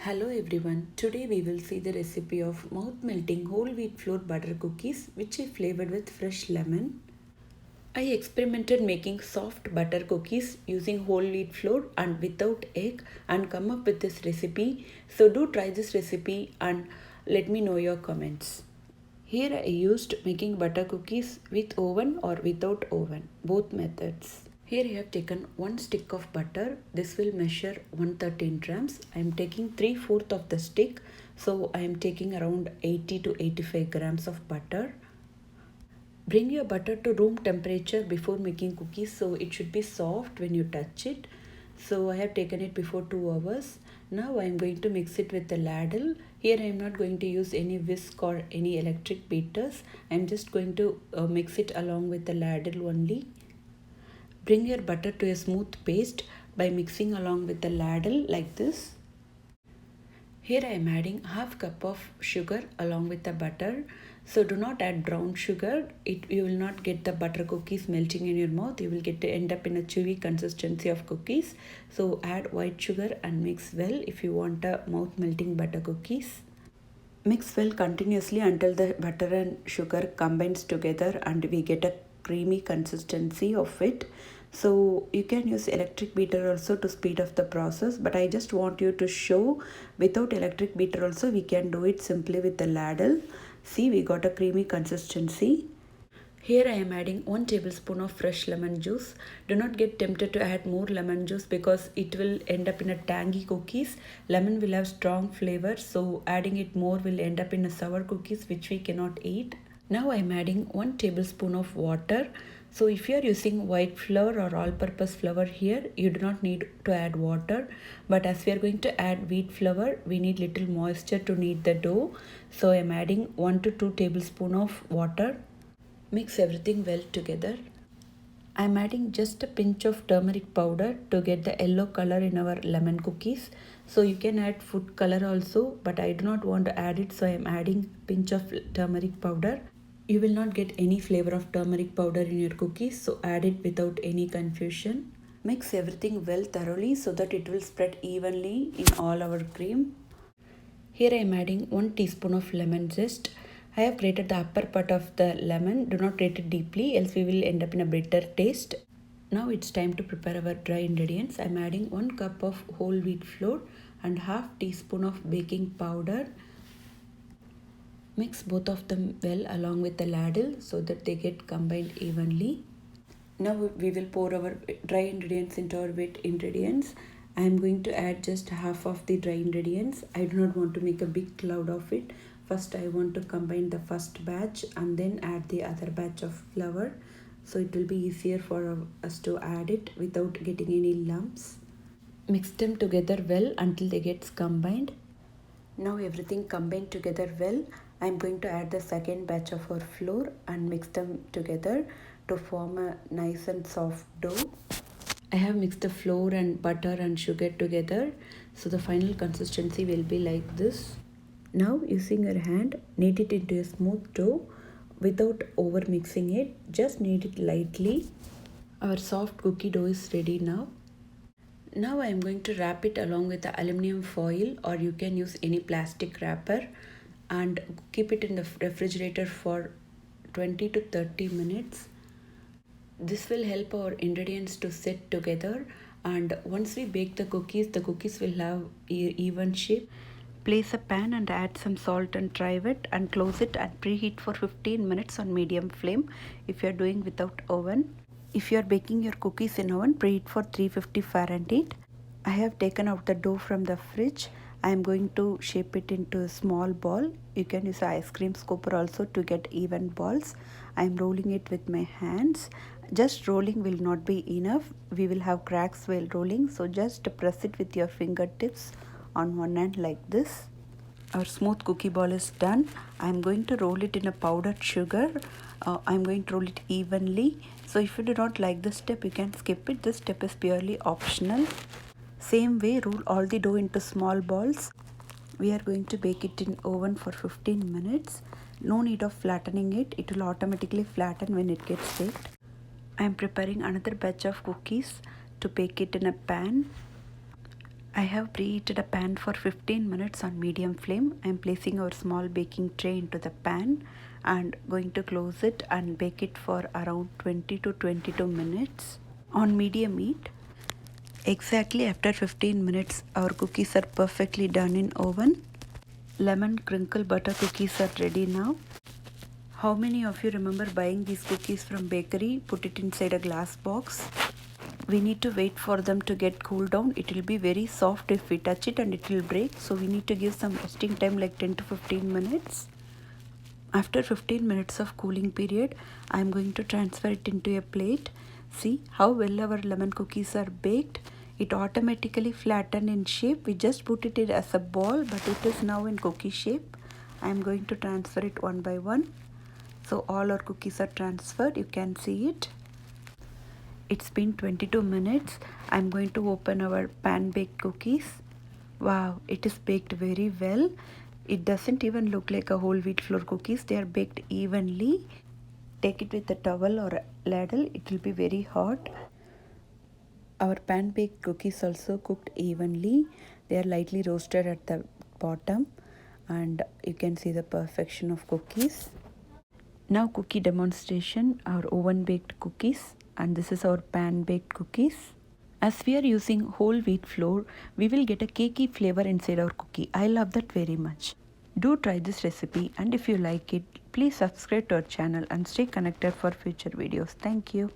Hello everyone, today we will see the recipe of mouth melting whole wheat flour butter cookies which I flavored with fresh lemon. I experimented making soft butter cookies using whole wheat flour and without egg and come up with this recipe. So do try this recipe and let me know your comments. Here I used making butter cookies with oven or without oven, both methods. Here I have taken 1 stick of butter. This will measure 113 grams. I am taking 3/4 of the stick. So I am taking around 80 to 85 grams of butter. Bring your butter to room temperature before making cookies so it should be soft when you touch it. So I have taken it before 2 hours. Now I am going to mix it with a ladle. Here I am not going to use any whisk or any electric beaters. I am just going to mix it along with the ladle only. Bring your butter to a smooth paste by mixing along with the ladle like this. Here I am adding half cup of sugar along with the butter. So do not add brown sugar. You will not get the butter cookies melting in your mouth. You will get to end up in a chewy consistency of cookies. So add white sugar and mix well if you want a mouth melting butter cookies. Mix well continuously until the butter and sugar combines together and we get a creamy consistency of it. So you can use electric beater also to speed up the process, but I just want you to show without electric beater also we can do it simply with the ladle. See, we got a creamy consistency. Here I am adding 1 tablespoon of fresh lemon juice. Do not get tempted to add more lemon juice because it will end up in a tangy cookies. Lemon will have strong flavor, so adding it more will end up in a sour cookies which we cannot eat. Now I am adding 1 tablespoon of water. So if you are using white flour or all-purpose flour here, you do not need to add water. But as we are going to add wheat flour, we need little moisture to knead the dough. So I am adding 1 to 2 tablespoon of water. Mix everything well together. I am adding just a pinch of turmeric powder to get the yellow color in our lemon cookies. So you can add food color also, but I do not want to add it, so I am adding pinch of turmeric powder. You will not get any flavor of turmeric powder in your cookies, so add it without any confusion. Mix everything well thoroughly so that it will spread evenly in all our cream. Here I am adding 1 teaspoon of lemon zest. I have grated the upper part of the lemon. Do not grate it deeply, else we will end up in a bitter taste. Now it's time to prepare our dry ingredients. I am adding 1 cup of whole wheat flour and half teaspoon of baking powder. Mix both of them well along with the ladle so that they get combined evenly. Now we will pour our dry ingredients into our wet ingredients. I am going to add just half of the dry ingredients. I do not want to make a big cloud of it. First I want to combine the first batch and then add the other batch of flour. So it will be easier for us to add it without getting any lumps. Mix them together well until they get combined. Now everything combined together well. I am going to add the second batch of our flour and mix them together to form a nice and soft dough. I have mixed the flour and butter and sugar together, so the final consistency will be like this. Now using your hand, knead it into a smooth dough without over mixing it. Just knead it lightly. Our soft cookie dough is ready now. Now I am going to wrap it along with the aluminum foil, or you can use any plastic wrapper, and keep it in the refrigerator for 20 to 30 minutes. This will help our ingredients to set together, and once we bake the cookies will have even shape. Place a pan and add some salt and try it and close it and preheat for 15 minutes on medium flame if you are doing without oven. If you are baking your cookies in oven, preheat for 350 Fahrenheit. I have taken out the dough from the fridge. I am going to shape it into a small ball. You can use an ice cream scooper also to get even balls. I am rolling it with my hands. Just rolling will not be enough. We will have cracks while rolling. So just press it with your fingertips on one end like this. Our smooth cookie ball is done. I am going to roll it in a powdered sugar. I am going to roll it evenly. So if you do not like this step, you can skip it. This step is purely optional. Same way, roll all the dough into small balls. We are going to bake it in oven for 15 minutes. No need of flattening it. It will automatically flatten when it gets baked. I am preparing another batch of cookies to bake it in a pan. I have preheated a pan for 15 minutes on medium flame. I am placing our small baking tray into the pan and going to close it and bake it for around 20 to 22 minutes on medium heat. Exactly after 15 minutes, our cookies are perfectly done in oven. Lemon crinkle butter cookies are ready now. How many of you remember buying these cookies from bakery, put it inside a glass box? We need to wait for them to get cooled down. It will be very soft if we touch it and it will break. So we need to give some resting time like 10 to 15 minutes. After 15 minutes of cooling period, I am going to transfer it into a plate. See how well our lemon cookies are baked. It automatically flattened in shape. We just put it in as a ball, but it is now in cookie shape. I am going to transfer it one by one. So all our cookies are transferred. You can see it. It's been 22 minutes. I'm going to open our pan baked cookies. Wow, it is baked very well. It doesn't even look like a whole wheat flour cookies. They are baked evenly. Take it with a towel or a ladle. It will be very hot. Our pan baked cookies also cooked evenly. They are lightly roasted at the bottom and you can see the perfection of cookies. Now cookie demonstration, our oven baked cookies, and this is our pan baked cookies. As we are using whole wheat flour, we will get a cakey flavor inside our cookie. I love that very much. Do try this recipe, and if you like it, please subscribe to our channel and stay connected for future videos. Thank you.